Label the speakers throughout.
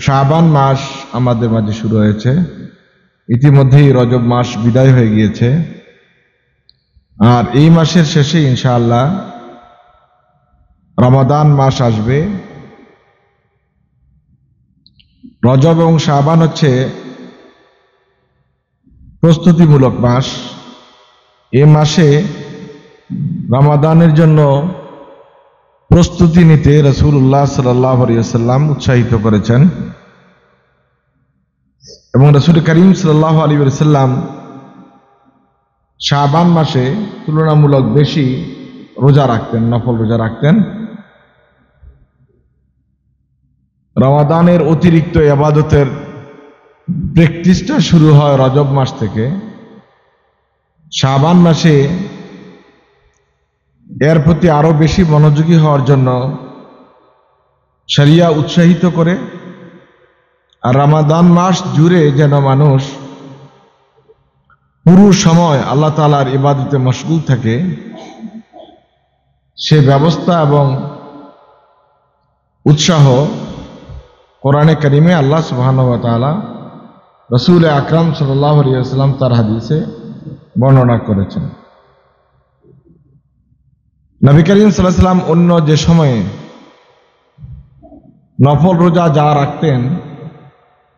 Speaker 1: শাবান মাস আমাদের মাঝে শুরু হয়েছে, ইতিমধ্যেই রজব মাস বিদায় হয়ে গিয়েছে, আর এই মাসের শেষে ইনশাআল্লাহ রমাদান মাস আসবে। রজব এবং শাবান হচ্ছে প্রস্তুতিমূলক মাস। এ মাসে রমাদানের জন্য প্রস্তুতি নিতে রাসূলুল্লাহ সাল্লাল্লাহু আলাইহি ওয়াসাল্লাম উৎসাহিত করেছেন এবং রাসূল করিম সাল্লাল্লাহু আলাইহি ওয়াসাল্লাম শাবান মাসে তুলনামূলক বেশি রোজা রাখতেন, নফল রোজা রাখতেন। রমাদানের অতিরিক্ত ইবাদতের প্র্যাকটিসটা শুরু হয় রজব মাস থেকে। শাবান মাসে এর প্রতি আরো বেশি মনোযোগী হওয়ার জন্য শরিয়া উৎসাহিত করে, আর রমাদান মাস জুড়ে যেন মানুষ পুরো সময় আল্লাহ তাআলার ইবাদতে মশগুল থাকে, সে ব্যবস্থা এবং উৎসাহ কোরআনে কারিমে আল্লাহ সুবহানাহু ওয়া তাআলা রাসূল আকরাম সাল্লাল্লাহু আলাইহি ওয়াসাল্লাম তার হাদিসে বর্ণনা করেছেন। নবী করিম সাল্লাল্লাহু আলাইহি ওয়াসাল্লাম অন্য যে সময়ে নফল রোজা যা রাখতেন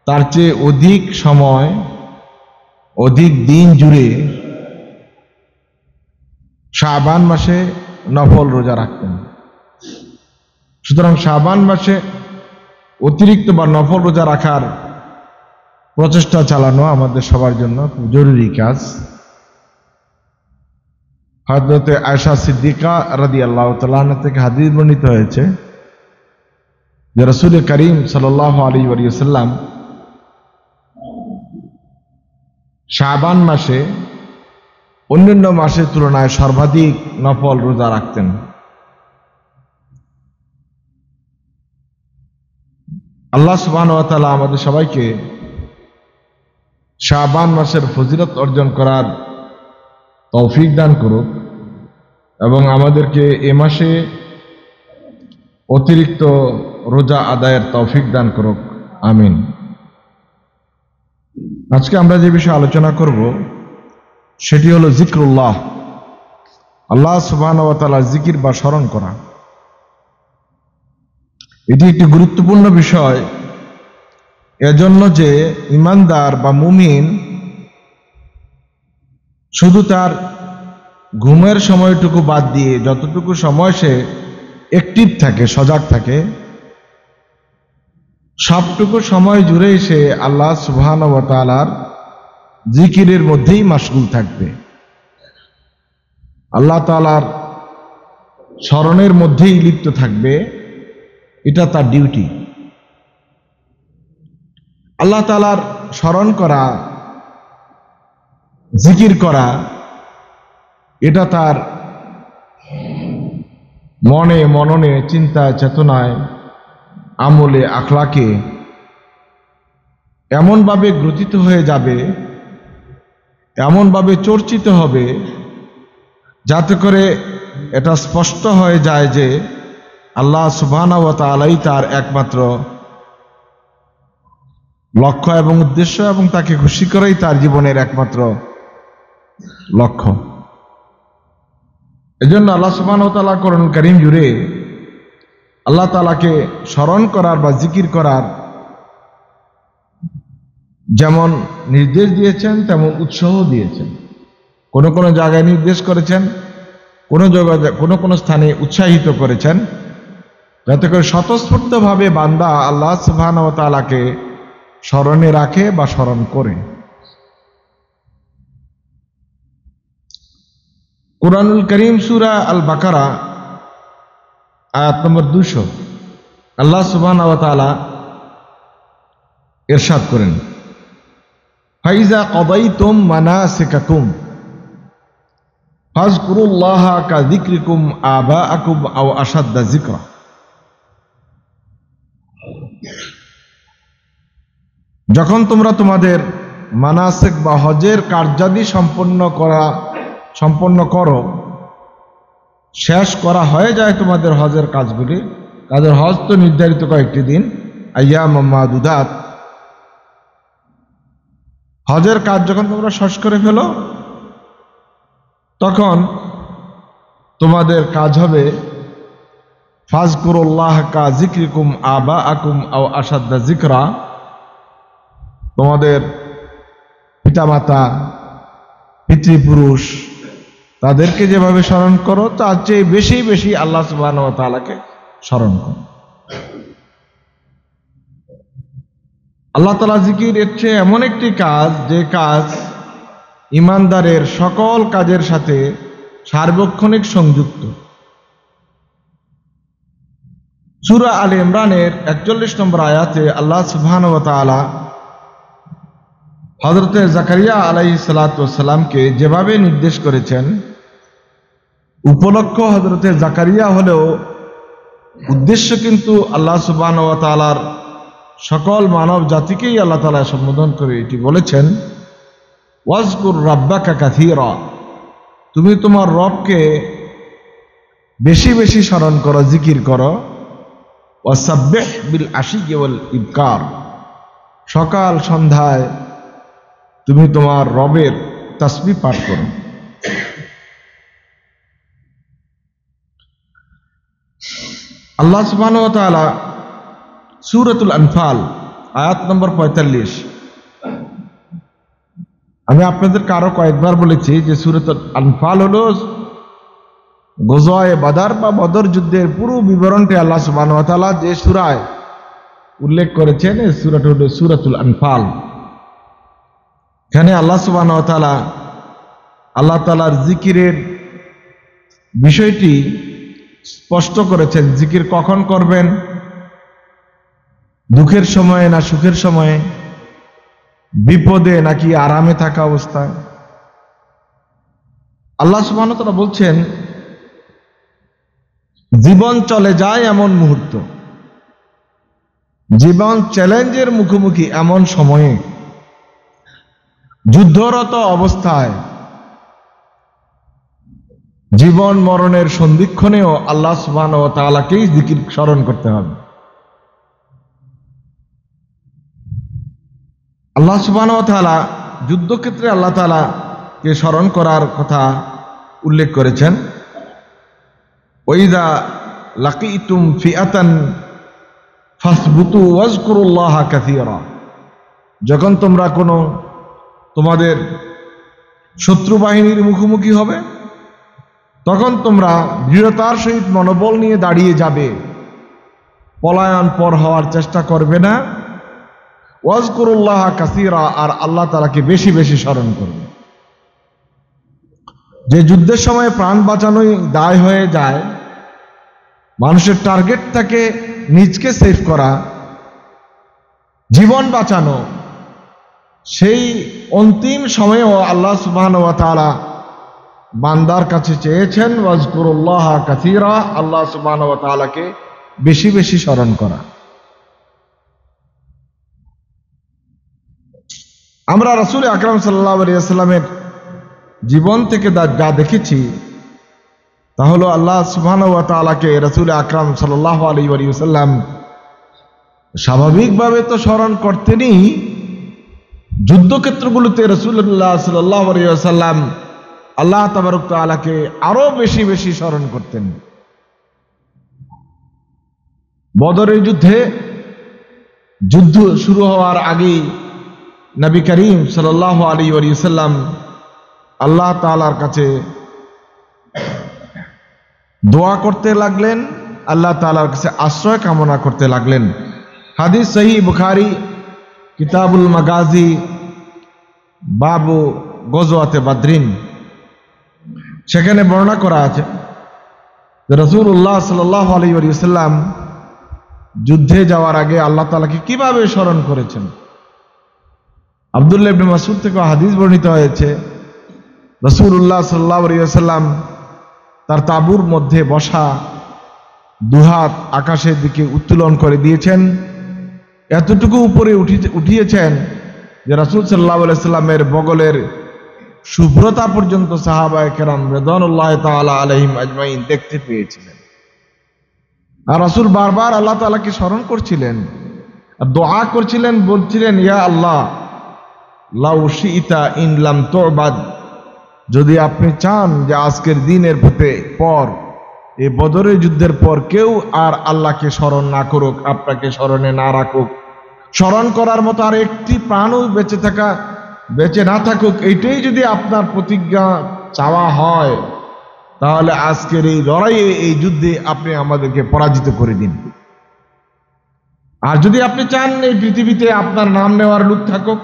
Speaker 1: তার চেয়ে অধিক সময়, অধিক দিন জুড়ে শাবান মাসে নফল রোজা রাখতেন। সুতরাং শাবান মাসে অতিরিক্ত বা নফল রোজা রাখার প্রচেষ্টা চালানো আমাদের সবার জন্য খুব জরুরি কাজ। হযরত আয়েশা সিদ্দিকা রাদিয়াল্লাহু তাআলা আনহা থেকে হাদিস বর্ণিত হয়েছে যে রাসূল করিম সাল্লাল্লাহু আলাইহি ওয়াসাল্লাম শাবান মাসে অন্যান্য মাসের তুলনায় সর্বাধিক নফল রোজা রাখতেন। আল্লাহ সুবহানাহু ওয়া তাআলা আমাদের সবাইকে শাবান মাসের ফজিলত অর্জন করার তৌফিক দান করুক এবং আমাদেরকে এ মাসে অতিরিক্ত রোজা আদায়ের তৌফিক দান করুক, আমিন। আজকে আমরা যে বিষয়ে আলোচনা করব সেটি হলো জিক্রুল্লাহ, আল্লাহ সুবহানাহু ওয়া তাআলার জিকির বা স্মরণ করা। এটি একটি গুরুত্বপূর্ণ বিষয় এজন্য যে ঈমানদার বা মুমিন শুধু তার ঘুমের সময়টুকু বাদ দিয়ে যতটুকু সময় সে অ্যাক্টিভ থাকে, সজাগ থাকে, সবটুকু সময় জুড়েই সে আল্লাহ সুবহানাহু ওয়া তাআলার জিকিরের মধ্যেই মাশগুল থাকবে, আল্লাহ তাআলার স্মরণের মধ্যেই লিপ্ত থাকবে। এটা তার ডিউটি। আল্লাহ তাআলার স্মরণ করা, জিকির করা, এটা তার মনে, মননে, চিন্তায়, চেতনায়, আমলে, আখলাকে এমনভাবে গ্রথিত হয়ে যাবে, এমনভাবে চর্চিত হবে যাতে করে এটা স্পষ্ট হয়ে যায় যে আল্লাহ সুবহানাহু ওয়া তাআলাই তার একমাত্র লক্ষ্য এবং উদ্দেশ্য, এবং তাকে খুশি করাই তার জীবনের একমাত্র লক্ষ্য। এজন্য আল্লাহ সুবহানাহু ওয়া তাআলা কোরআন কারীম জুড়ে আল্লাহ তাআলাকে স্মরণ করার বা জিকির করার যেমন নির্দেশ দিয়েছেন তেমন উৎসাহ দিয়েছেন। কোন কোন জায়গায় নির্দেশ করেছেন, কোন কোন স্থানে উৎসাহিত করেছেন, যাতে করে স্বতঃস্ফূর্তভাবে বান্দা আল্লাহ সুবহানাহু ওয়া তাআলাকে স্মরণে রাখে বা স্মরণ করে। কুরআনুল কারীম সূরা আল বাকারা আয়াত নম্বর 200 আল্লাহ সুবহানাহু ওয়া তাআলা ইরশাদ করেন, ফাইজা কাদাইতুম মানাসিকাকুম ফাযকুরুল্লাহা কাযিকরিকুম আবাআকুম আও আশাদ্দা যিকরা। যখন তোমরা তোমাদের মানাসিক বা হজের কার্যাদি সম্পন্ন করো, শেষ করা হয়ে যায় তোমাদের হজের কাজগুলি। কাজের হজ তো নির্ধারিত কয়েকটি দিন, আইয়াম মাদুদাত, হজের কাজ যখন তোমরা শেষ করে ফেলো তখন তোমাদের কাজ হবে ফাজকুরুল্লাহ কা যিকরিকুম আবাআকুম আও আশাদ্দা যিকরা, তোমাদের পিতামাতা পিতৃপুরুষ তাদেরকে যেভাবে স্মরণ করো তার চেয়ে বেশি বেশি আল্লাহ সুবহানাহু ওয়া তাআলাকে স্মরণ করো। আল্লাহ তাআলা জিকির এর চেয়ে এমন একটি কাজ, যে কাজ ইমানদারের সকল কাজের সাথে সার্বক্ষণিক সংযুক্ত। সূরা আলে ইমরানের 41 নম্বর আয়াতে আল্লাহ সুবহানাহু ওয়া তাআলা হযরত জাকারিয়া আলাইহিস সালাতু ওয়াস সালামকে যেভাবে নির্দেশ করেছেন, উপলক্ষ হযরত জাকারিয়া হলেও উদ্দেশ্য কিন্তু আল্লাহ সুবহানাহু ওয়া তাআলার সকল মানব জাতিকেই আল্লাহ তাআলা সম্বোধন করে এটি বলেছেন, ওয়াজকুর রাব্বাকা কাসীরা, তুমি তোমার রবকে বেশি বেশি স্মরণ করো, জিকির করো। ওয়াসাব্বিহ বিল আশিয়্যি ওয়াল ইবকার, সকাল সন্ধ্যায় তুমি তোমার রবের তাসবিহ পাঠ করো। আল্লাহ সুবহানাহু ওয়া তাআলা সূরাতুল আনফাল আয়াত নম্বর 45, আমি আপনাদেরকে আরো কয়েকবার বলেছি যে সূরাতুল আনফাল হলো গজওয়ায়ে বাদার বা বদর যুদ্ধের পুরো বিবরণটি আল্লাহ সুবহানাহু ওয়া তাআলা যে সূরায় উল্লেখ করেছেন, এই সূরাটি হলো সূরাতুল আনফাল। এখানে আল্লাহ সুবহানাহু ওয়া তাআলা আল্লাহ তাআলার জিকিরের বিষয়টি স্পষ্ট করেছেন। জিকির কখন করবেন, দুঃখের সময়ে না সুখের সময়ে, বিপদে নাকি আরামে থাকা অবস্থায়। আল্লাহ সুবহানাহু ওয়া তাআলা বলছেন, জীবন চলে যায় এমন মুহূর্ত, জীবন চ্যালেঞ্জের মুখোমুখি এমন সময়ে, যুদ্ধরত অবস্থায়, জীবন মরণের সন্ধিক্ষণেও আল্লাহ সুবহানাহু ওয়া তাআলাকেই জিকির স্মরণ করতে হবে। আল্লাহ সুবহানাহু ওয়া তাআলা যুদ্ধক্ষেত্রে আল্লাহ তাআলা কে স্মরণ করার কথা উল্লেখ করেছেন। ওয়াইযা লাকিতুম ফিআতান ফাসবুতু ওয়াজকুরুল্লাহা কাসীরা, যখন তোমরা কোনো তোমাদের শত্রু বাহিনীর মুখোমুখি হবে তখন তোমরা দৃঢ়তার সহিত মনোবল নিয়ে দাঁড়িয়ে যাবে, পলায়ন পর হওয়ার চেষ্টা করবে না। ওয়াজকুরুল্লাহা কাসীরা, আর আল্লাহ তাআলাকে বেশি বেশি স্মরণ করবে। যে যুদ্ধের সময় প্রাণ বাঁচানোই দায় হয়ে যায়, মানুষের টার্গেট থাকে নিজকে সেভ করা, জীবন বাঁচানো, সেই অন্তিম সময়েও আল্লাহ সুবহানাহু ওয়া তাআলা বান্দার কাছে চেয়েছেন ওয়াজকুরুল্লাহা কাসীরা, আল্লাহ সুবহানাহু ওয়া তাআলাকে বেশি বেশি স্মরণ করা। আমরা রাসূল আকরাম সাল্লাল্লাহু আলাইহি ওয়াসাল্লামের জীবন থেকে যা দেখেছি তা হলো আল্লাহ সুবহানাহু ওয়া তাআলাকে রাসূল আকরাম সাল্লাল্লাহু আলাইহি ওয়াসাল্লাম স্বাভাবিকভাবে তো স্মরণ করতেনই, যুদ্ধক্ষেত্রগুলোতে রাসূলুল্লাহ সাল্লাল্লাহু আলাইহি ওয়াসাল্লাম আল্লাহ তাবারক তাআলাকে আরো বেশি বেশি স্মরণ করতেন। বদরের যুদ্ধ শুরু হওয়ার আগেই নবী করিম সাল্লাল্লাহু আলাইহি ওয়াসাল্লাম আল্লাহ তাআলার কাছে দোয়া করতে লাগলেন, আল্লাহ তাআলার কাছে আশ্রয় কামনা করতে লাগলেন। হাদিস সহিহ বুখারী কিতাবুল মাগাজি বাবু গজওয়াতে বদরিন, সেখানে বর্ণনা করা আছে যে রাসূলুল্লাহ সাল্লাল্লাহু আলাইহি ওয়াসাল্লাম যুদ্ধে যাওয়ার আগে আল্লাহ তাআলাকে কিভাবে স্মরণ করেছেন। আব্দুল্লাহ ইবনে মাসউদ থেকে হাদিস বর্ণিত হয়েছে, রাসূলুল্লাহ সাল্লাল্লাহু আলাইহি ওয়াসাল্লাম তার তাঁবুর মধ্যে বসা দুহাত আকাশের দিকে উত্তোলন করে দিয়েছেন, এতটুকু উপরে উঠিয়েছেন যে রাসূল সাল্লাল্লাহু আলাইহি ওয়াসাল্লামের বগলের শুভ্রতা পর্যন্ত সাহাবায়ে কেরাম রিদওয়ানুল্লাহি তাআলা আলাইহিম আজমাইন দেখতে পেয়েছিলেন। আর রাসূল বারবার আল্লাহ তাআলাকে স্মরণ করছিলেন আর দোয়া করছিলেন, বলছিলেন ইয়া আল্লাহ লাউ শিইতা ইন লাম তুবাদ, যদি আপনি চান যে আজকের দিনের পর, এই বদরের যুদ্ধের পর কেউ আর আল্লাহকে স্মরণ না করুক, আপনাকে স্মরণে না রাখুক, স্মরণ করার মতো আর একটি প্রাণও বেঁচে না থাকুক, এইটাই যদি আপনার প্রতিজ্ঞা চাওয়া হয়, তাহলে আজকের এই লড়াইয়ে, এই যুদ্ধে আপনি আমাদেরকে পরাজিত করে দিন। আর যদি আপনি চান এই পৃথিবীতে আপনার নাম নেওয়ার লোক থাকুক,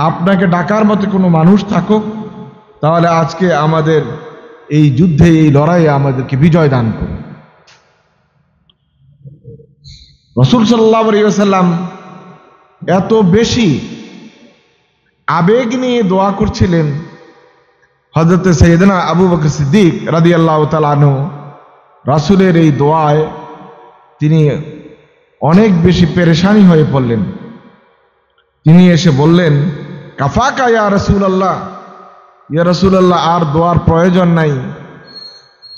Speaker 1: আপনাকে ডাকার মতো কোনো মানুষ থাকুক, তাহলে আজকে আমাদের এই যুদ্ধে, এই লড়াইয়ে আমাদেরকে বিজয় দান করুন। রাসূল সাল্লাল্লাহু আলাইহি ওয়াসাল্লাম এত বেশি আবেগ নিয়ে দোয়া করছিলেন, হযরত সাইয়েদনা আবু বকর সিদ্দিক রাদিয়াল্লাহু তাআলা আনহু রাসূলের এই দোয়ায় তিনি অনেক বেশি পেরেশানি হয়ে পড়লেন। তিনি এসে বললেন, কাফাকা ইয়া রাসূলুল্লাহ, ইয়া রাসূলুল্লাহ, আর দোয়ার প্রয়োজন নাই,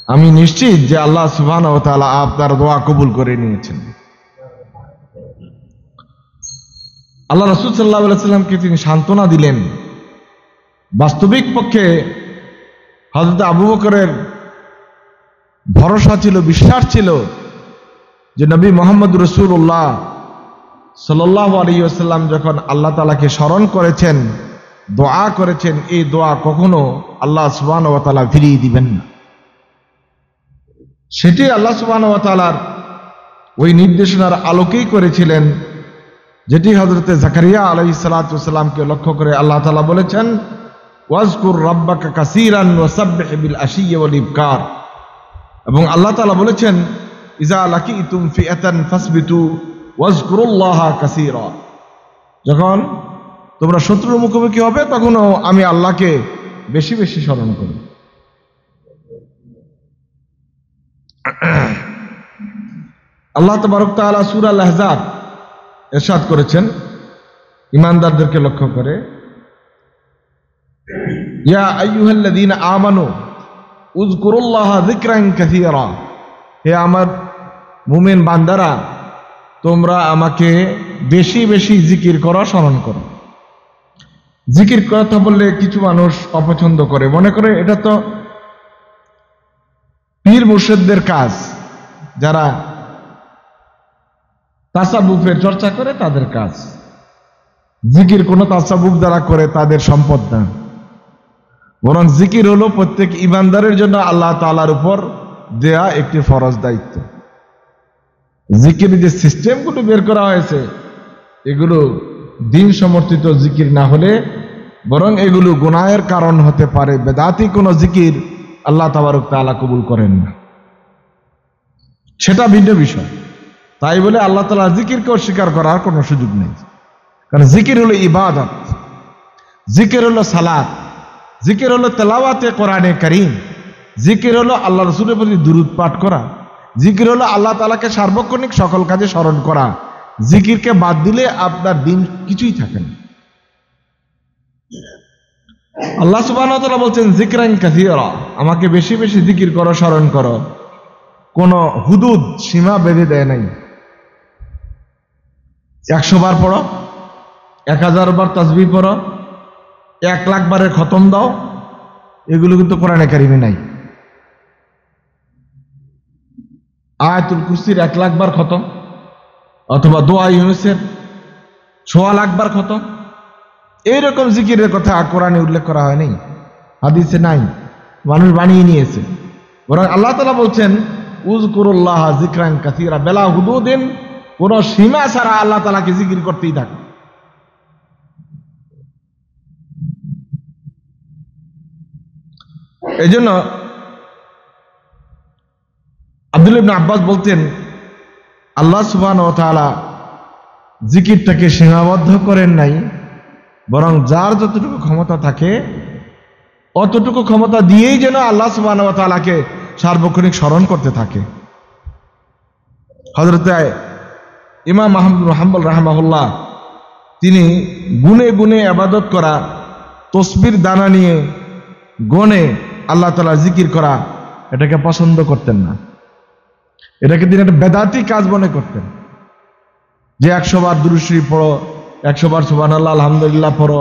Speaker 1: আমি নিশ্চিত যে আল্লাহ সুবহানাহু ওয়া তাআলা আপনার দোয়া কবুল করে নিয়েছেন। আল্লাহ রাসূল সাল্লাল্লাহু আলাইহি ওয়াসাল্লামকে তিনি সান্ত্বনা দিলেন। বাস্তবিক পক্ষে হযরত আবু বকরের ভরসা ছিল, বিশ্বাস ছিল যে নবী মুহাম্মদ রাসূলুল্লাহ সাল্লাল্লাহু আলাইহি ওয়াসাল্লাম যখন আল্লাহ তাআলাকে স্মরণ করেছেন, দোয়া করেছেন, এই দোয়া কখনো আল্লাহ সুবহানাহু ওয়া তাআলা ফিরিয়ে দিবেন না। সেটি আল্লাহ সুবহানাহু ওয়া তাআলার ওই নির্দেশনার আলোকেই করেছিলেন, যেটি হযরতে জাকারিয়া আলাইহিস সালাতু ওয়াস সালামকে লক্ষ্য করে আল্লাহ তাআলা বলেছেন, ওয়াজকুর রাব্বাকা কাসীরান ওয়াসাব্বিহ বিল আশিয়্যি ওয়াল ইবকার। এবং আল্লাহ তাআলা বলেছেন, ইজা লাকিতুম ফিআতান ফাসবিতু ওয়াজকুরুল্লাহা কাসীরা। যখন তোমরা শত্রুর মুখোমুখি হবে, তখনও আমি আল্লাহকে বেশি বেশি স্মরণ করি। আল্লাহ তাবারক তাআলা সূরা আল আহজাব ইরশাদ করেছেন ঈমানদারদেরকে লক্ষ্য করে, ইয়া আইয়ুহাল্লাযীনা আমানু উযকুরুল্লাহা যিকরান কাসীরা। হে আমার মুমিন বান্দারা, তোমরা আমাকে বেশি বেশি জিকির করো, স্মরণ করো। জিকির কথা বললে কিছু মানুষ অপছন্দ করে, মনে করে এটা তো পীর মুর্শিদদের কাজ, যারা তাসাবুফের চর্চা করে তাদের কাজ। জিকির কোন তাসাবুফ দ্বারা করে তাদের সম্পদ না, বরং জিকির হলো প্রত্যেক ঈমানদারের জন্য আল্লাহ তাআলার উপর দেয়া একটি ফরজ দায়িত্ব। জিকির যে সিস্টেমগুলো বের করা হয়েছে, এগুলো দিন সমর্থিত জিকির না হলে বরং এগুলো গুনাহের কারণ হতে পারে। বেদাতি কোন জিকির আল্লাহ তাবারক তাআলা কবুল করেন না, সেটা ভিন্ন বিষয়। তাই বলে আল্লাহ তাআলা জিকিরকে অস্বীকার করার কোনো সুযোগ নেই, কারণ জিকির হলো ইবাদত, জিকির হলো সালাত, জিকির হলো তেলাওয়াতে কোরআনে কারীম, জিকির হলো আল্লাহ রাসূলের প্রতি দুরূদ পাঠ করা, জিকির হলো আল্লাহ তাআলাকে সার্বক্ষণিক সকল কাজে স্মরণ করা। জিকিরকে বাদ দিলে আপনার দিন কিছুই থাকে না। আল্লাহ সুবহানাহু ওয়া তাআলা বলছেন যিকরান কাসীরা, আমাকে বেশি বেশি জিকির করো, স্মরণ করো। কোন হুদুদ, সীমা বেঁধে দেয় নাই। 100 বার পড়ো, 1000 বার তাসবিহ পড়ো, 1 লাখ বারের খতম দাও, এগুলো কিন্তু কোরআনে কারিমে নাই। আয়াতুল কুরসির 1 লাখ বার খতম, অথবা দোয়া ইউনূসের 1.25 লাখ বার খতম, এইরকম জিকিরের কথা কোরআনে উল্লেখ করা হয়নি, হাদিসে নাই, মানুষ বানিয়ে নিয়েছে। বরং আল্লাহ তাআলা বলছেন উযকুরুল্লাহা যিকরান কাসীরা, বেলা হুদুদিন, কোন সীমা ছাড়া আল্লাহ তাআলাকে জিকির করতেই থাকে। এই জন্য আব্দুল্লাহ ইবনে আব্বাস বলতেন, আল্লাহ সুবহানাহু ওয়া তাআলা জিকিরটাকে সীমাবদ্ধ করেন নাই, বরং যার যতটুকু ক্ষমতা থাকে অতটুকু ক্ষমতা দিয়েই যেন আল্লাহ সুবহানাহু ওয়া তাআলাকে সার্বক্ষণিক স্মরণ করতে থাকে। হযরত ইমাম আহমদ বিন হাম্বল রাহিমাহুল্লাহ, তিনি গুনে গুনে ইবাদত করা, তসবির দানা নিয়ে গনে আল্লাহ তাআলা জিকির করা, এটাকে পছন্দ করতেন না। এটাকে তিনি একটা বেদাতি কাজ মনে করতেন। যে 100 বার দুরূদ শরীফ পড়ো, 100 বার সুবহানাল্লাহ আলহামদুলিল্লাহ পড়ো,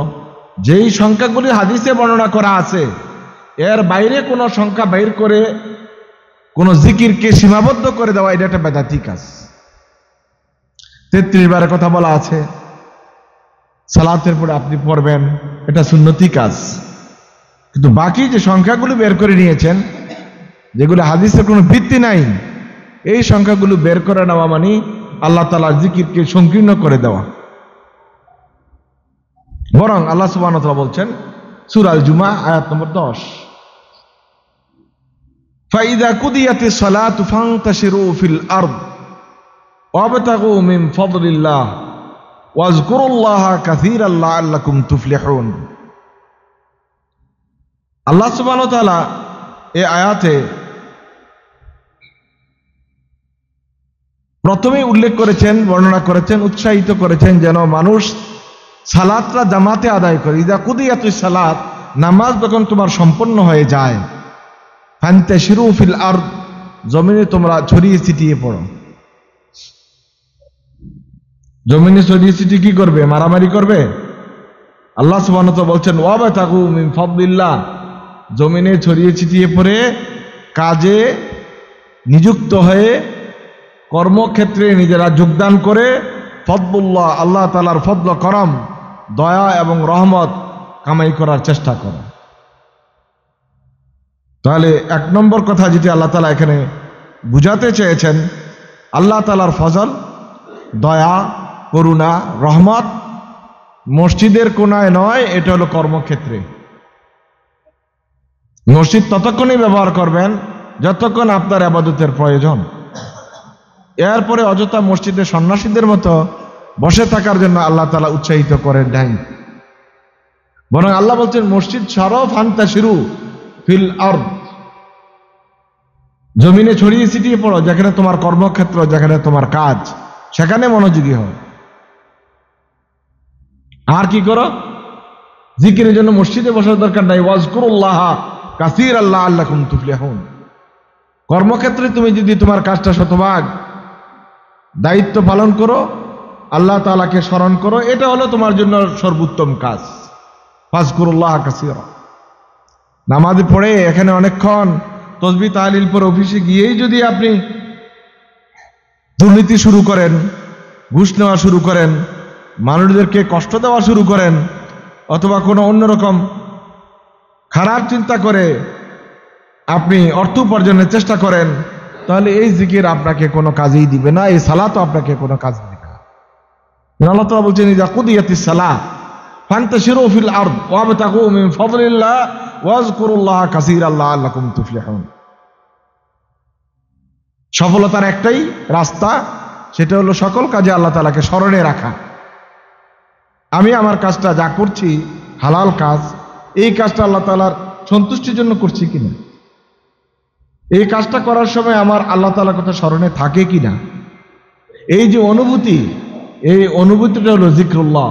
Speaker 1: যেই সংখ্যাগুলি হাদিসে বর্ণনা করা আছে এর বাইরে কোনো সংখ্যা বাইর করে কোন জিকিরকে সীমাবদ্ধ করে দেওয়া, এটা একটা বেদাতি কাজ। 33 বারের কথা বলা আছে, সালাতের পরে আপনি পড়বেন, এটা সুন্নতি কাজ। কিন্তু বাকি যে সংখ্যাগুলো বের করে নিয়েছেন, যেগুলো হাদিসের কোনো ভিত্তি নাই, এই সংখ্যাগুলো বের করে নেওয়া মানে আল্লাহ তাআলার জিকিরকে সংকীর্ণ করে দেওয়া। বরং আল্লাহ সুবহানাহু ওয়া তাআলা বলছেন সূরা আল জুমা আয়াত নম্বর 10, ফাইদা কুদিয়াতিস সালাতু ফান্তাশিরু ফিল আরদ ওয়াবতাগু মিন ফাদলিল্লাহ ওয়াজকুরুল্লাহা কাসীরান লাআল্লাকুম তুফলিহুন। আল্লাহ সুবহানাহু ওয়া তাআলা এই আয়াতে প্রথমেই উল্লেখ করেছেন, বর্ণনা করেছেন, উৎসাহিত করেছেন যেন মানুষ সালাতটা জামাতে আদায় করে। ইদা কুদিয়াতুস সালাত, নামাজ যখন তোমার সম্পন্ন হয়ে যায়, ফান্তাশিরু ফিল আরদ, জমিনে তোমরা ছড়িয়ে ছিটিয়ে পড়ো। জমিনে ছড়িয়ে ছিটিয়ে কি করবে? মারামারি করবে? আল্লাহ সুবহানাহু ওয়া তাআলা বলছেন ওয়াবতাগু মিন ফাদলিল্লাহ, জমিনে ছড়িয়ে ছিটিয়ে পড়ে কাজে নিযুক্ত হয়ে কর্মক্ষেত্রে নিজেরা যোগদান করে ফদলুল্লাহ, আল্লাহ তাআলার ফদল করম, দয়া এবং রহমত কামাই করার চেষ্টা করো। তাহলে 1 নম্বর কথা যেটি আল্লাহ তাআলা এখানে বুঝাতে চেয়েছেন, আল্লাহ তাআলার ফজল, দয়া, করুণা, রহমত মসজিদের কোনায় নয়, এটা হলো কর্মক্ষেত্রে। মসজিদ ততক্ষণই ব্যবহার করবেন যতক্ষণ আপনার ইবাদতের প্রয়োজন। এরপরে অযথা মসজিদে সন্ন্যাসীদের মতো বসে থাকার জন্য আল্লাহ তাআলা উৎসাহিত করেন নাই, বরং আল্লাহ বলছেন মসজিদ ছাড়ো, ফান্তাশিরু ফিল আরদ, জমিনে ছড়িয়ে ছিটিয়ে পড়ো, যেখানে তোমার কর্মক্ষেত্র, যেখানে তোমার কাজ, সেখানে মনোযোগী হও। আর কি করো? জিকিরের জন্য মসজিদে বসার দরকার নাই। ওয়াজকুরুল্লাহা কাসীরান লাআল্লাকুম তুফলিহুন। কর্মক্ষেত্রে তুমি যদি তোমার কাজটা শতভাগ দায়িত্ব পালন করো, আল্লাহ তাআলাকে স্মরণ করো, এটা হলো তোমার জন্য সর্বোত্তম কাজ। ফাজকুরুল্লাহা কাসীরা। নামাজ পড়ে এখানে অনেকক্ষণ তাসবিহ তাহলিল পরে অফিসে গিয়েই যদি আপনি দুর্নীতি শুরু করেন, ঘুষ নেওয়া শুরু করেন, মানুষদেরকে কষ্ট দেওয়া শুরু করেন, অথবা কোনো অন্যরকম খারাপ চিন্তা করে আপনি অর্থ উপার্জনের চেষ্টা করেন, তাহলে এই জিকির আপনাকে কোনো কাজেই দিবে না, এই সালাতও আপনাকে কোনো কাজ দিবে না। আল্লাহ তাআলা বলছেন ইযা কুদিয়াতিস সালাত ফান্তাশিরু ফিল আরদ ওয়াবতাগু মিন ফাদলিল্লাহ ওয়াজকুরুল্লাহা কাসীরান লাআল্লাকুম তুফলিহুন। সফলতার একটাই রাস্তা, সেটা হলো সকল কাজে আল্লাহ তাআলাকে স্মরণে রাখা। আমি আমার কাজটা যা করছি হালাল কাজ, এই কাজটা আল্লাহ তাআলার সন্তুষ্টির জন্য করছি কিনা, এই কাজটা করার সময় আমার আল্লাহ তাআলার কথা স্মরণে থাকে কিনা, এই যে অনুভূতি, এই অনুভূতিটা হলো জিকরুল্লাহ।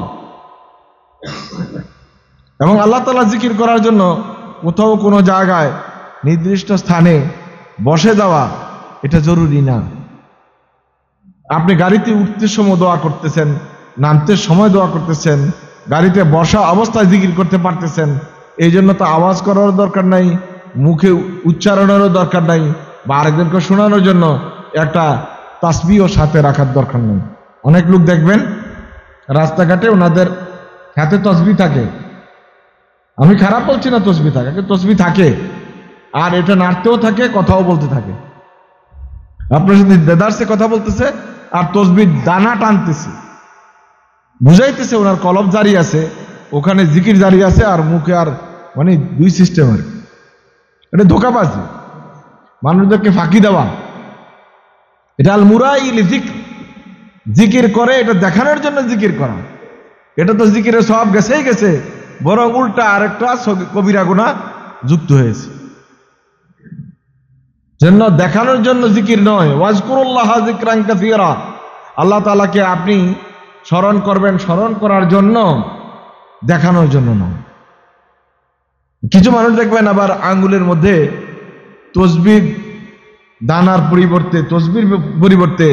Speaker 1: এবং আল্লাহ তাআলা জিকির করার জন্য কোথাও কোনো জায়গায় নির্দিষ্ট স্থানে বসে যাওয়া এটা জরুরি না। আপনি গাড়িতে উঠতে সময় দোয়া করতেছেন, নামতে সময় দোয়া করতেছেন, গাড়িতে বসা অবস্থায় জিকির করতে পারতেছেন, এই জন্য তো আওয়াজ করার দরকার নাই, মুখে উচ্চারণেরও দরকার নাই, বা আরেকজনকে শোনানোর জন্য একটা তাসবিহও সাথে রাখার দরকার নেই। অনেক লোক দেখবেন রাস্তাঘাটে ওনাদের হাতে তসবিহ থাকে। আমি খারাপ বলছি না, তসবিহ থাকে, তসবিহ থাকে, আর এটা নাড়তেও থাকে, কথাও বলতে থাকে। আপনার সাথে দেদারসে কথা বলতেছে আর তসবিহ দানা টানতেছে, বুঝাইতেছে ওনার কলব জারি আছে, ওখানে জিকির জারি আছে, আর মুখে আর মানে দুই সিস্টেম। আর এটা ধোঁকাবাজি, মানুষদেরকে ফাঁকি দেওয়া। এটা আল মুরাইল জিকির, জিকির করে এটা দেখানোর জন্য জিকির করা, এটা তো জিকিরের সওয়াব গেছেই গেছে, বরং উল্টা আরেকটা কবিরা গুনাহ যুক্ত হয়েছে। জন্য দেখানোর জন্য জিকির নয়। ওয়াজকুরুল্লাহা যিকরান কাসীরা, আল্লাহ তাআলাকে আপনি স্মরণ করবেন স্মরণ করার জন্য, দেখানোর জন্য নয়। কিছু মানুষ দেখবেন আবার আঙ্গুলের মধ্যে তসবিহ দানার পরিবর্তে, তসবির পরিবর্তে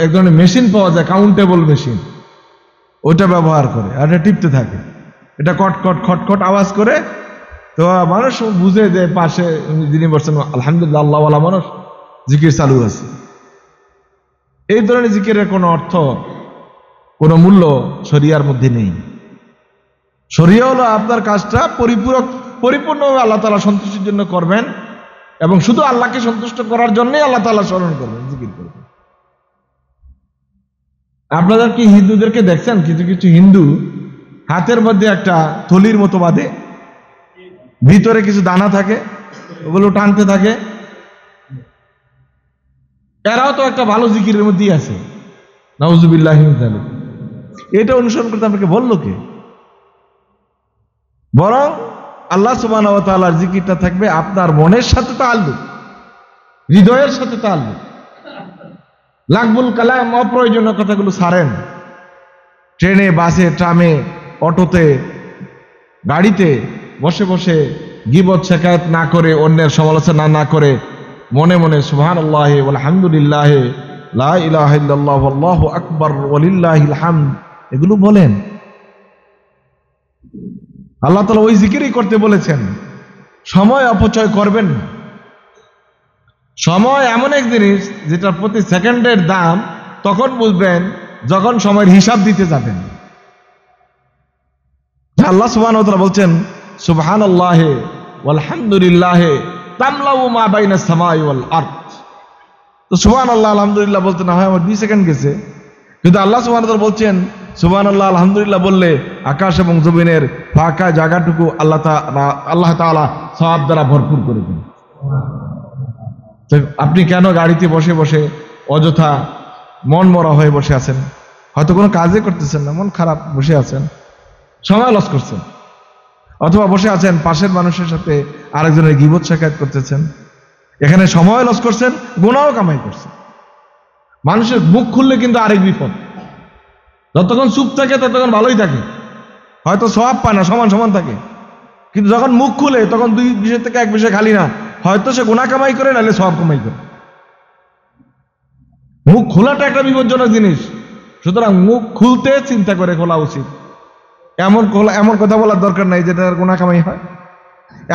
Speaker 1: এক ধরনের মেশিন পাওয়া যায়, কাউন্টেবল মেশিন, ওইটা ব্যবহার করে আর এটা টিপতে থাকে, এটা কটকট খটখট আওয়াজ করে। তো মানুষ বুঝে যে পাশে যিনি বলছেন আলহামদুলিল্লাহ আল্লাহওয়ালা মানুষ, জিকির চালু আছে। এই ধরনের জিকিরের কোনো অর্থ, কোনো মূল্য শরিয়ার মধ্যে নেই। শরিয়া হলো আপনার কাজটা পরিপূর্ণভাবে আল্লাহ তাআলা সন্তুষ্টির জন্য করবেন এবং শুধু আল্লাহকে সন্তুষ্ট করার জন্যই আল্লাহ তাআলা স্মরণ করবেন, জিকির করবেন। আপনারা কি হিন্দুদেরকে দেখছেন? কিছু কিছু হিন্দু হাতের মধ্যে একটা থলির মতো বাঁধে, ভিতরে কিছু দানা থাকে, ওগুলো টানতে থাকে। এরাও তো একটা ভালো জিকিরের মধ্যেই আছে, নাউজুবিল্লাহি মিন যালিক। এটা অনুসরণ করতে আপনাকে বললো কে? বরং আল্লাহ সুবহানাহু ওয়া তাআলার জিকিরটা থাকবে আপনার মনের সাথে তাআল্লুক, হৃদয়ের সাথে তাআল্লুক। লাগবুল কালাম, অপ্রয়োজনীয় কথাগুলো ছাড়েন। ট্রেনে, বাসে, ট্রামে, অটোতে, গাড়িতে বসে বসে গীবত শেখায়েত না করে, অন্যের সমালোচনা না করে মনে মনে সুবহানাল্লাহ আলহামদুলিল্লাহ লা ইলাহা ইল্লাল্লাহ আল্লাহু আকবার ওয়ালিল্লাহিল হামদ এগুলো বলেন। আল্লাহ তাআলা ওই জিকিরই করতে বলেছেন। সময় অপচয় করবেন না। সময় এমন এক জিনিস যেটা প্রতি সেকেন্ডের দাম তখন বুঝবেন যখন সময়ের হিসাব দিতে যাবেন। আল্লাহ সুবহানাহু ওয়া তাআলা বলছেন সুবহানাল্লাহ ওয়ালহামদুলিল্লাহ তামলাউ মা বাইনাস সামাই ওয়াল আরদ। তো সুবহানাল্লাহ আলহামদুলিল্লাহ বলতে না হয় আমার 2 সেকেন্ড গেছে, কিন্তু আল্লাহ সুবহানাহু ওয়া তাআলা বলছেন সুবহানাল্লাহ আলহামদুলিল্লাহ বললে আকাশ এবং জমিনের ফাঁকা জায়গাটুকু আল্লাহ তাআলা সওয়াব দ্বারা ভরপুর করে দেন। আপনি কেন গাড়িতে বসে বসে অযথা মন মরা হয়ে বসে আছেন? হয়তো কোনো কাজই করতেছেন না, মন খারাপ বসে আছেন, সময় লস করছেন। অথবা বসে আছেন পাশের মানুষের সাথে আরেকজনের গীবত শেখায়েত করতেছেন, এখানে সময় লস করছেন, গুনাহও কামাই করছেন। মানুষের মুখ খুললে কিন্তু আরেক বিপদ। যতক্ষণ চুপ থাকে ততক্ষণ ভালোই থাকে, হয়তো সওয়াব পায় না, সমান সমান থাকে। কিন্তু যখন মুখ খুলে তখন 2 বিষয় থেকে 1 বিষয় খালি না, হয়তো সে গুনাহ কামাই করে, নাহলে সওয়াব কামাই করে। মুখ খোলাটা একটা বিপজ্জনক জিনিস। সুতরাং মুখ খুলতে চিন্তা করে খোলা উচিত। এমন কথা বলার দরকার নাই যেটা গুনাহ কামাই হয়,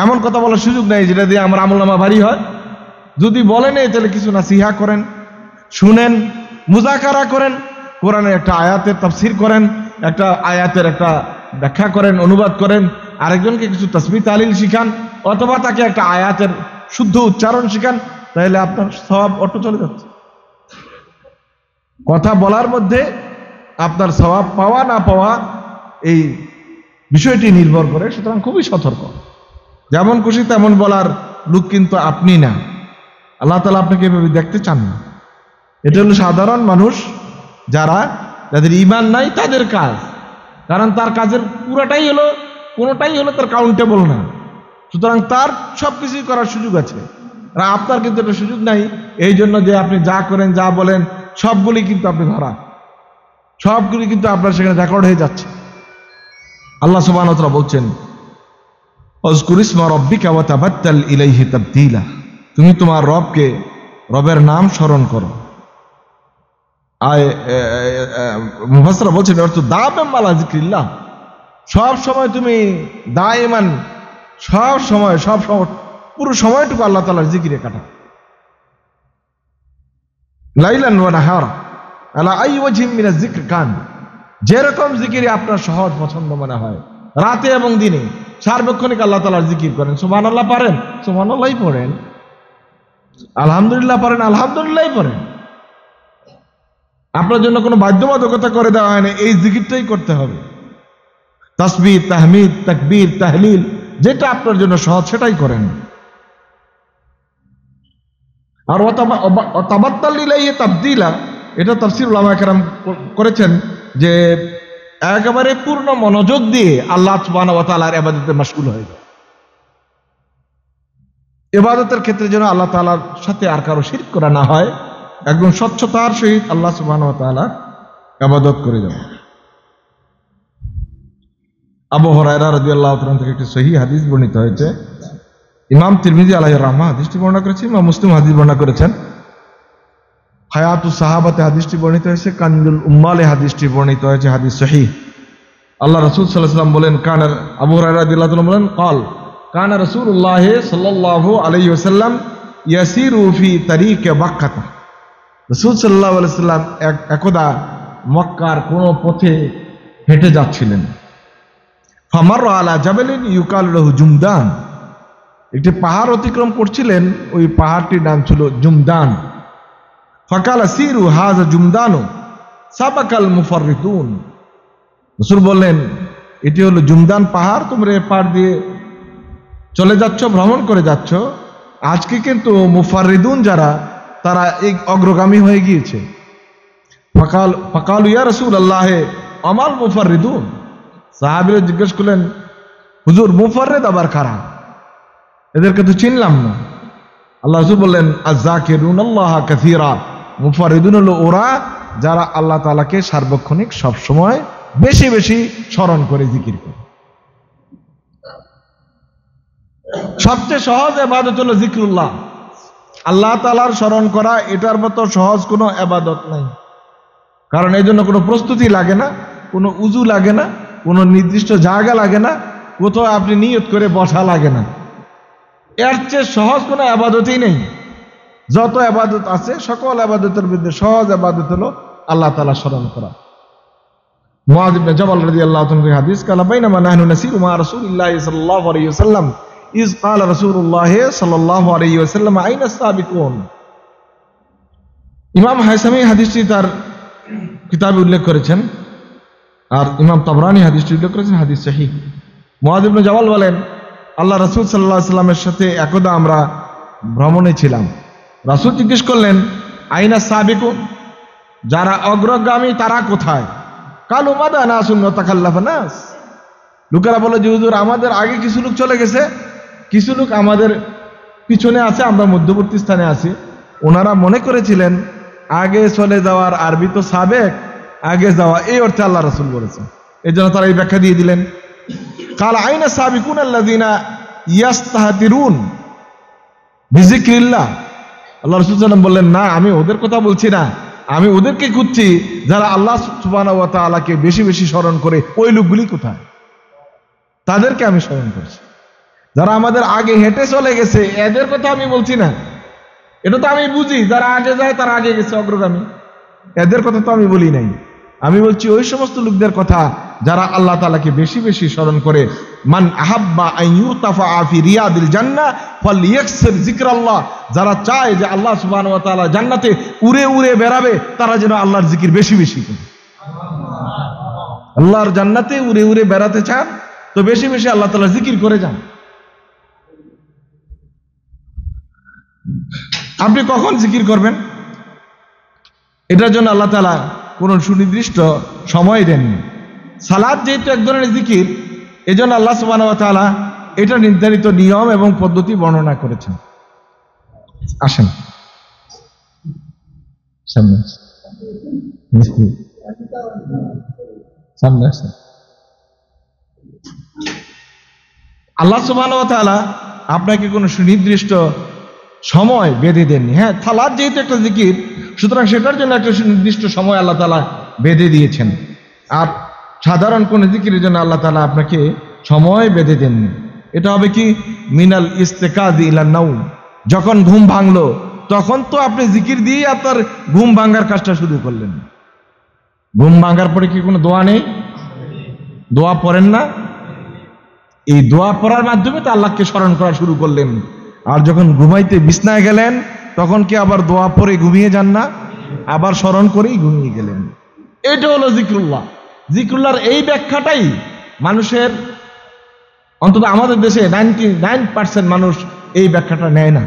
Speaker 1: এমন কথা বলার সুযোগ নাই যেটা দিয়ে আমার আমলনামা ভারী হয়। যদি বলেন তাহলে কিছু নাসিহা করেন, শুনেন, মুযাকারা করেন, কোরআনের একটা আয়াতের তাফসীর করেন, একটা আয়াতের একটা ব্যাখ্যা করেন, অনুবাদ করেন, আরেকজনকে কিছু তাসবিহ তাহলিল শিখান, অথবা তাকে একটা আয়াতের শুদ্ধ উচ্চারণ শিখান, তাহলে আপনার সওয়াব অটো চলে যাচ্ছে। কথা বলার মধ্যে আপনার সওয়াব পাওয়া না পাওয়া এই বিষয়টি নির্ভর করে। সুতরাং খুবই সতর্ক। যেমন খুশি তেমন বলার লোক কিন্তু আপনি না, আল্লাহ তাআলা আপনাকে এভাবে দেখতে চান না। এটা হলো সাধারণ মানুষ যাদের ঈমান নাই তাদের কাজ। কারণ তার কাজের কোনোটাই হলো তার কাউন্টেবল না। সুতরাং তার সবকিছুই করার সুযোগ আছে, আর আপনার কিন্তু এটা সুযোগ নাই। এই জন্য যে আপনি যা করেন, যা বলেন, সবগুলি কিন্তু আপনি ধরা, সবগুলি কিন্তু আপনার সেখানে রেকর্ড হয়ে যাচ্ছে। আল্লাহ সুবহানাহু ওয়া তাআলা বলছেন উযকুর ইসমা রাব্বিকা ওয়া তাবাত্তাল ইলাইহি তাবদীলা, তুমি তোমার রবের নাম স্মরণ করো। মুফাসসিররা বলছেন অর্থ দাওয়াম আলা যিকরিল্লাহ, সব সময় তুমি দায়মান, সব সময় পুরো সময়টুকু আল্লাহ তাআলার জিকিরে কাটাও। লাইলান ওয়া নাহারা আলা আই ওয়াজহিন মিনাজ যিকর কান, যেরকম জিকিরে আপনার সহজ পছন্দ মনে হয়, রাতে এবং দিনে সার্বক্ষণিক আল্লাহ তাআলার জিকির করেন। সুবহানাল্লাহ পারেন, সুবহানাল্লাহই পড়েন। আলহামদুলিল্লাহ পারেন, আলহামদুলিল্লাহই পড়েন। আপনার জন্য কোনো বাধ্যবাধকতা করে দেওয়া হয় না এই জিকিরটাই করতে হবে। তাসবিহ, তাহমিদ, তাকবীর, তাহলিল, যেটা আপনার জন্য সহজ সেটাই করেন। আর তাবাত্তাল ইলাইহি তাবদীলা, এটা তাফসীর উলামা কেরাম করেছেন যে একেবারে পূর্ণ মনোযোগ দিয়ে আল্লাহ সুবহানাহু ওয়া তাআলার ইবাদতে মাশগুল হয়ে যায়। ইবাদতের ক্ষেত্রে যেন আল্লাহ তাআলার সাথে আর কারো শিরক করা না হয়, একদম স্বচ্ছতার সহিত আল্লাহ সুবহানাহু ওয়া তাআলা ইবাদত করে যাবে। আবু হুরায়রা রাদিয়াল্লাহু তাআলা থেকে একটি সহিহ হাদিস বর্ণিত হয়েছে। ইমাম তিরমিজি আলাইহির রাহমাহ হাদিসটি বর্ণনা করেছেন, ইমাম মুসলিম হাদিস বর্ণনা করেছেন। হায়াতুস সাহাবাতে হাদিসটি বর্ণিত হয়েছে, কানজুল উম্মালে হাদিসটি বর্ণিত হয়েছে, হাদিস সহিহ। আল্লাহ রাসূল সাল্লাল্লাহু আলাইহি ওয়াসাল্লাম বলেন, কানা আবু হুরায়রা রাদিয়াল্লাহু তাআলা বলেন, قال কানা রাসূলুল্লাহ সাল্লাল্লাহু আলাইহি ওয়াসাল্লাম ইয়াসিরু ফি তারিক বাক্কাহ। রাসূল সাল্লাল্লাহু আলাইহি ওয়াসাল্লাম একদা মক্কার কোন পথে হেঁটে যাচ্ছিলেন। ফামাররা আলা জাবালিন ইউকালু লাহু জুমদান। একটি পাহাড় অতিক্রম করছিলেন, ওই পাহাড়টির নাম ছিল জুমদান। ফাকালা সিরু হাযা জুমদানু সাবাকাল মুফাররিতুন। রাসূল বললেন, এটি হলো জুমদান পাহাড়, তোমরা এ পাহাড় দিয়ে চলে যাচ্ছ, ভ্রমণ করে যাচ্ছ। আজকে কিন্তু মুফাররিদুন যারা, তারা এই অগ্রগামী হয়ে গিয়েছে। ফাকালু ইয়া রাসূলুল্লাহ আমাল মুফাররিদুন। সাহাবীরা জিজ্ঞেস করলেন, হুজুর মুফাররিদ আবার কারা? এদেরকে তো চিনলাম না। আল্লাহ রাসূল বললেন, আয-যাকিরুনাল্লাহ কাসীরা। মুফাররিদুন হলো ওরা যারা আল্লাহ তাআলাকে সার্বক্ষণিক সবসময় বেশি বেশি স্মরণ করে, জিকির করে। সবচেয়ে সহজ ইবাদত হলো জিকরুল্লাহ। আল্লাহ তাআলার স্মরণ করা, এটার মতো সহজ কোনো ইবাদত নাই। কারণ এই জন্য কোনো প্রস্তুতি লাগে না, কোনো উজু লাগে না, কোনো নির্দিষ্ট জায়গা লাগে না, কোথাও আপনি নিয়ত করে বসা লাগে না। এর চেয়ে সহজ কোনো ইবাদতই নেই। যত ইবাদত আছে, সকল ইবাদতের মধ্যে সহজ ইবাদত হলো আল্লাহ তাআলা স্মরণ করা। মুআয ইবনে জাবাল রাদিয়াল্লাহু তাআলা হাদিস, কালা বাইনামা নাহনু নাসিরু মা রাসূলিল্লাহি সাল্লাল্লাহু আলাইহি ওয়াসাল্লাম ইজ ক্বালা রাসূলুল্লাহ সাল্লাল্লাহু আলাইহি ওয়াসাল্লাম আইনা সাবিকুন। ইমাম হায়সামি হাদিসটি তার কিতাবে উল্লেখ করেছেন, আর ইমাম তাবরানী হাদিসটি উল্লেখ করেছেন, হাদিস সহিহ। মুআয ইবনে জাবাল বলেন, আল্লাহ রাসূল সাল্লাল্লাহু আলাইহি ওয়াসাল্লামের সাথে একদা আমরা ভ্রমণে ছিলাম। রাসূল জিজ্ঞেস করলেন, আইনা সাবিকুন, যারা অগ্রগামী তারা কোথায়? কালু মাদা নাসুন ওয়া তাকাল্লাফা নাস। লোকেরা বলে যে হুজুর, আমাদের আগে কিছু লোক চলে গেছে, কিছু লোক আমাদের পিছনে আছে, আমরা মধ্যবর্তী স্থানে আছি। ওনারা মনে করেছিলেন আগে চলে যাওয়ার আরবি তো সাবেক, আগে যাওয়া, এই অর্থে আল্লাহ রাসূল বলেছেন। এই জন্য তারা এই ব্যাখ্যা দিয়ে দিলেন। কাল আইনা সাবিকুন আল্লাযিনা ইয়াস্তাহতিরুন বিযিকরিল্লাহ। আল্লাহ রাসূল সাল্লাল্লাহু আলাইহি ওয়াসাল্লাম বললেন, না, আমি ওদের কথা বলছি না, আমি ওদেরকে খুঁজছি যারা আল্লাহ সুবহানাহু ওয়া তাআলাকে বেশি বেশি স্মরণ করে। ওই লোকগুলি কোথায়? তাদেরকে আমি স্মরণ করছি। যারা আমাদের আগে হেঁটে চলে গেছে, এদের কথা আমি বলছি না। এটা তো আমি বুঝি, যারা আগে যায় তারা আগে গেছে, অগ্রগামী, এদের কথা তো আমি বলি নাই। আমি বলছি ওই সমস্ত লোকদের কথা যারা আল্লাহ তাআলাকে বেশি বেশি স্মরণ করে। মান আহাব্বা আন ইউতাফা ফি রিয়াদিল জান্নাহ ফালইয়াকসির যিকরাল্লাহ। যারা চায় যে আল্লাহ সুবহানাহু ওয়া তাআলা জান্নাতে উড়ে উড়ে বেড়াবে, তারা যেন আল্লাহর জিকির বেশি বেশি করে। আল্লাহর জান্নাতে উড়ে উড়ে বেড়াতে চান তো বেশি বেশি আল্লাহ তাআলার জিকির করে যান। আপনি কখন জিকির করবেন, এটার জন্য আল্লাহ তাআলা কোন সুনির্দিষ্ট সময় দেননি। সালাত যেহেতু এক ধরনের জিকির, এজন্য আল্লাহ সুবহানাহু ওয়া তাআলা এটা নির্ধারিত নিয়ম এবং পদ্ধতি বর্ণনা করেছেন। আসেন সামনে সামনে আসেন। আল্লাহ সুবহানাহু ওয়া তাআলা আপনাকে কোনো সুনির্দিষ্ট সময় বেঁধে দেননি। হ্যাঁ, সালাত যেহেতু একটা জিকির, সুতরাং সেটার জন্য একটা সুনির্দিষ্ট সময় আল্লাহ তাআলা বেঁধে দিয়েছেন। আর সাধারণ কোন জিকিরের জন্য আল্লাহ তাআলা আপনাকে সময় বেঁধে দেননি। এটা হবে কি, মিনাল ইস্তিকাজি ইলান নাউম। যখন ঘুম ভাঙলো, তখন তো আপনি জিকির দিয়ে আপনার ঘুম ভাঙার কাজটা শুরু করলেন। ঘুম ভাঙার পরে কি কোনো দোয়া নেই? দোয়া পড়েন না? এই দোয়া পড়ার মাধ্যমে তো আল্লাহকে স্মরণ করা শুরু করলেন। আর যখন ঘুমাইতে বিছনায় গেলেন, তখন কি আবার দোয়া পড়ে ঘুমিয়ে যান না? আবার স্মরণ করেই ঘুমিয়ে গেলেন। এটা হলো জিকরুল্লাহ। জিকরুল্লাহর এই ব্যাখ্যাটাই মানুষের, অন্তত আমাদের দেশে 99% মানুষ এই ব্যাখ্যাটা নেয় না।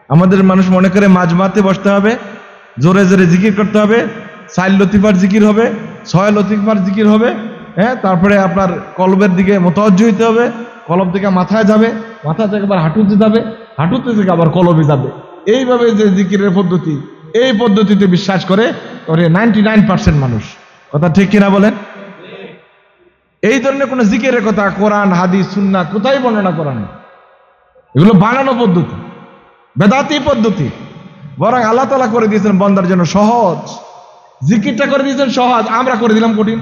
Speaker 1: আমাদের মানুষ মনে করে মাজমাতে বসতে হবে, জোরে জোরে জিকির করতে হবে, 4 লতিফার জিকির হবে, 6 লতিফার জিকির হবে, হ্যাঁ, তারপরে আপনার কলবের দিকে মুতাওয়াজ্জিহ হতে হবে, কলব থেকে মাথায় যাবে, মাথা থেকে আবার হাঁটুতে যাবে, হাঁটুতে থেকে আবার কলবে যাবে। এইভাবে যে জিকিরের পদ্ধতি, এই পদ্ধতিতে বিশ্বাস করে 99% মানুষ। কথা ঠিক কিনা বলেন? এই ধরনের কোন জিকিরের কথা কোরআন, হাদিস, সুন্নাহ কোথায় বর্ণনা করা নেই। এগুলো বানানো পদ্ধতি, বেদাতি পদ্ধতি। বরং আল্লাহ তাআলা করে দিয়েছেন বান্দার জন্য সহজ। জিকিরটা করে দিয়েছেন সহজ, আমরা করে দিলাম কঠিন।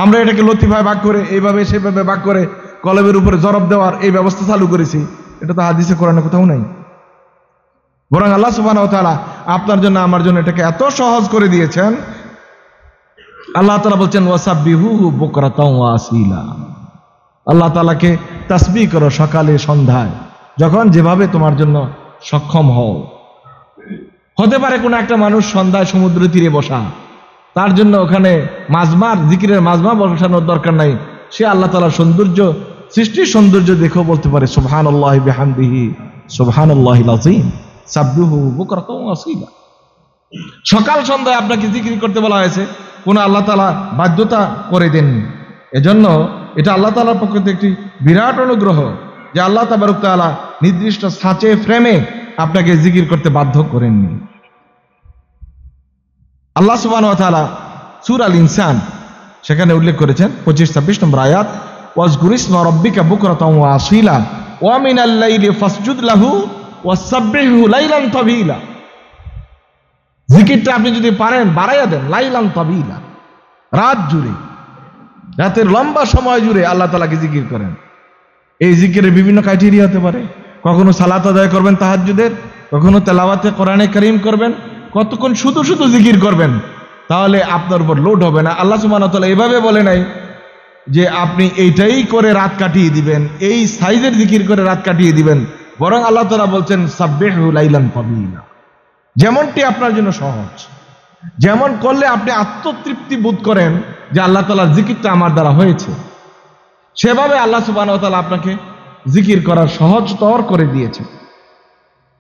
Speaker 1: আমরা এটাকে লতিফায় ভাগ করে এইভাবে সেভাবে ভাগ করে কলবের উপরে জরব দেওয়ার এই ব্যবস্থা চালু করেছি। এটা তো হাদিসে কোরআনে কোথাও নাই। বরং আল্লাহ সুবহানাহু ওয়া তাআলা আপনার জন্য আমার জন্য এটাকে এত সহজ করে দিয়েছেন। আল্লাহ তাআলা বলছেন ওয়াসাব্বিহুহু বুকরাতাও ওয়া আসীলা, আল্লাহ তাআলাকে তাসবিহ করো সকালে সন্ধ্যায়, যখন যেভাবে তোমার জন্য সক্ষম হও। হতে পারে কোনো একটা মানুষ সন্ধ্যায় সমুদ্র তীরে বসা, তার জন্য ওখানে মাজমার জিকিরের মাজমা বসানোর দরকার নাই, সে আল্লাহ তাআলার সৌন্দর্য, সৃষ্টির সৌন্দর্য দেখেও বলতে পারে সুবহানাল্লাহি বিহামদিহি সুবহানাল্লাহিল আযীম সাব্বিহু বুকরাতাও ওয়া আসীলা। সকাল সন্ধ্যায় আপনাকে জিকির করতে বলা হয়েছে, কোনো আল্লাহ তাআলা বাধ্যতা করে দেননি। এজন্য এটা আল্লাহ তাআলার পক্ষ থেকে একটি বিরাট অনুগ্রহ যে আল্লাহ তাবারক তাআলা নির্দিষ্ট ছাঁচে ফ্রেমে আপনাকে জিকির করতে বাধ্য করেননি। আল্লাহ সুবহানাহু ওয়া তাআলা সূরা আল ইনসান সেখানে উল্লেখ করেছেন 25-26 নম্বর আয়াত, ওয়াজকুর ইসমা রাব্বিকা বুকরাতাও ওয়া আসীলা ওয়া মিনাল লাইলি ফাসজুদ লাহু ওয়াসাব্বিহু লাইলান তাবিলা। জিকিরটা আপনি যদি পারেন বাড়াইয়া দেন, লাইলান তাবিলা, রাত জুড়ে, রাতের লম্বা সময় জুড়ে আল্লাহ তাআলাকে জিকির করেন। এই জিকিরের বিভিন্ন ক্রাইটেরিয়া হতে পারে, কখনো সালাত আদায় করবেন তাহাজ্জুদের, কখনো তেলাওয়াতে কোরআনে কারীম করবেন, কতক্ষণ শুধু শুধু জিকির করবেন, তাহলে আপনার উপর লোড হবে না। আল্লাহ সুবহানাহু ওয়া তাআলা এভাবে বলে নাই যে আপনি এইটাই করে রাত কাটিয়ে দিবেন, এই সাইজের জিকির করে রাত কাটিয়ে দিবেন, বরং আল্লাহ তাআলা বলছেন সাব্বিহু লাইলান তাবিলা, যেমনটি আপনার জন্য সহজ, যেমন করলে আপনি আত্মতৃপ্তি বোধ করেন যে আল্লাহ তাআলার জিকিরটা আমার দ্বারা হয়েছে, সেভাবে আল্লাহ সুবহানাহু ওয়া তাআলা আপনাকে জিকির করার সহজতর করে দিয়েছে।